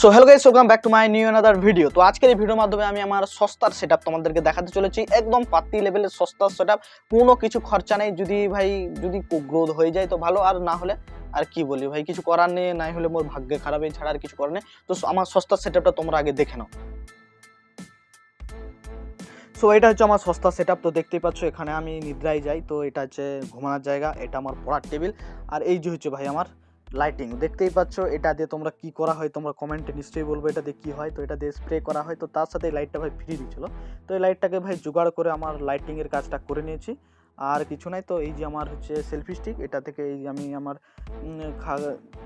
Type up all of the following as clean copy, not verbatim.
So hello guys, welcome back to my new another video. তো আজকের এই ভিডিওর মাধ্যমে আমি আমার সস্তার সেটআপ তোমাদেরকে দেখাতে চলেছি। একদম পাতি লেভেলের সস্তার সেটআপ, কোনো কিছু খরচা নেই। যদি গ্রোথ হয়ে যায় তো ভালো, আর না হলে আর কি বলি ভাই, কিছু করার নেই। নাই হলে মোর ভাগ্যে খারাপ, এই ছাড়া আর কিছু করার নেই। তো আমার সস্তার সেটআপটা তোমরা আগে দেখে নাও। সো এটা হচ্ছে আমার সস্তা সেটআপ। তো দেখতেই পাচ্ছ, এখানে আমি নিদ্রায় যাই, তো এটা হচ্ছে ঘুমানোর জায়গা, এটা আমার পড়ার টেবিল, আর এই যে হচ্ছে ভাই আমার লাইটিং। দেখতেই পাচ্ছ, এটা দিয়ে তোমরা কি করা হয় তোমরা কমেন্টে নিশ্চয়ই বলবো এটা দিয়ে কী হয়। তো এটা দিয়ে স্প্রে করা হয়, তো তার সাথে এই লাইটটা ভাই ফ্রি দিচ্ছিল। তো এই লাইটটাকে ভাই জোগাড় করে আমার লাইটিংয়ের কাজটা করে নিয়েছি, আর কিছু নাই। তো এই যে আমার হচ্ছে সেলফি স্টিক, এটা থেকে এই আমি আমার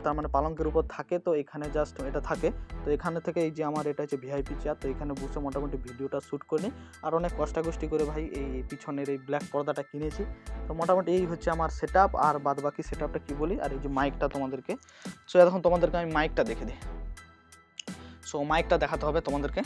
তার মানে পালঙ্কের উপর থাকে, তো এখানে জাস্ট এটা থাকে। তো এখানে থেকে এই যে আমার এটা হচ্ছে ভিআইপি চেয়ার, তো এখানে বসে মোটামুটি ভিডিওটা শ্যুট করে নিই। আর অনেক কষ্টাকষ্টি করে ভাই এই পিছনের এই ব্ল্যাক পর্দাটা কিনেছি। তো মোটামুটি এই হচ্ছে আমার সেটআপ, আর বাদ বাকি সেটআপটা কী বলি। আর এই যে মাইকটা তোমাদেরকে, সো এখন তোমাদেরকে আমি মাইকটা দেখে দিই। সো মাইকটা দেখাতে হবে তোমাদেরকে।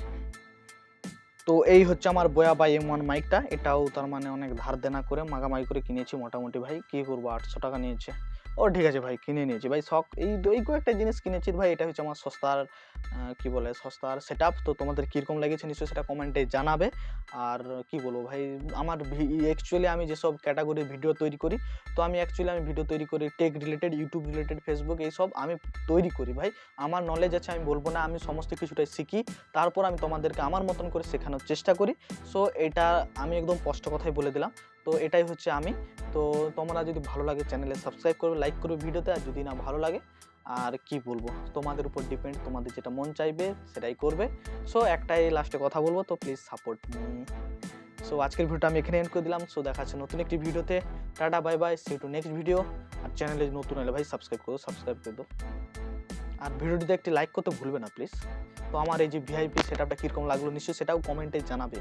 তো এই হচ্ছে আমার বোয়া বাই M1 মাইকটা। এটাও তার মানে অনেক ধার দেনা করে মাগামাগি করে কিনেছি মোটামুটি ভাই। কী করবো, 800 টাকা নিয়েছে। ও ঠিক আছে ভাই, কিনে নিয়েছি ভাই, শখ এই কয়েকটা জিনিস কিনেছি ভাই। এটা হচ্ছে আমার সস্তার কি বলে সস্তার সেটআপ। তো তোমাদের কীরকম লেগেছে নিশ্চয়ই সেটা কমেন্টে জানাবে। আর কি বলবো ভাই, আমার অ্যাকচুয়ালি আমি যেসব ক্যাটাগরির ভিডিও তৈরি করি, তো আমি ভিডিও তৈরি করি tech related, YouTube related, Facebook, এইসব আমি তৈরি করি ভাই। আমার নলেজ আছে, আমি বলবো না, আমি সমস্ত কিছুটাই শিখি, তারপর আমি তোমাদেরকে আমার মতন করে শেখানোর চেষ্টা করি। সো এটা আমি একদম স্পষ্ট কথাই বলে দিলাম। তো এটাই হচ্ছে আমি। তো তোমরা যদি ভালো লাগে চ্যানেলে সাবস্ক্রাইব করবে, লাইক করবে ভিডিওতে, আর যদি না ভালো লাগে আর কি বলবো, তোমাদের উপর ডিপেন্ড, তোমাদের যেটা মন চাইবে সেটাই করবে। সো একটাই লাস্টে কথা বলবো, তো প্লিজ সাপোর্ট মি। সো আজকের ভিডিওটা আমি এখানে এন্ড করে দিলাম। সো দেখা হচ্ছে নতুন একটি ভিডিওতে। Ta ta, bye bye, see you to next video. আর চ্যানেলে নতুন হলে ভাই সাবস্ক্রাইব করে দাও। আর ভিডিওটিতে একটি লাইক করতে ভুলবে না প্লিজ। তো আমার এই যে ভিআইপি সেটআপটা কীরকম লাগলো নিশ্চয়ই সেটাও কমেন্টে জানাবে।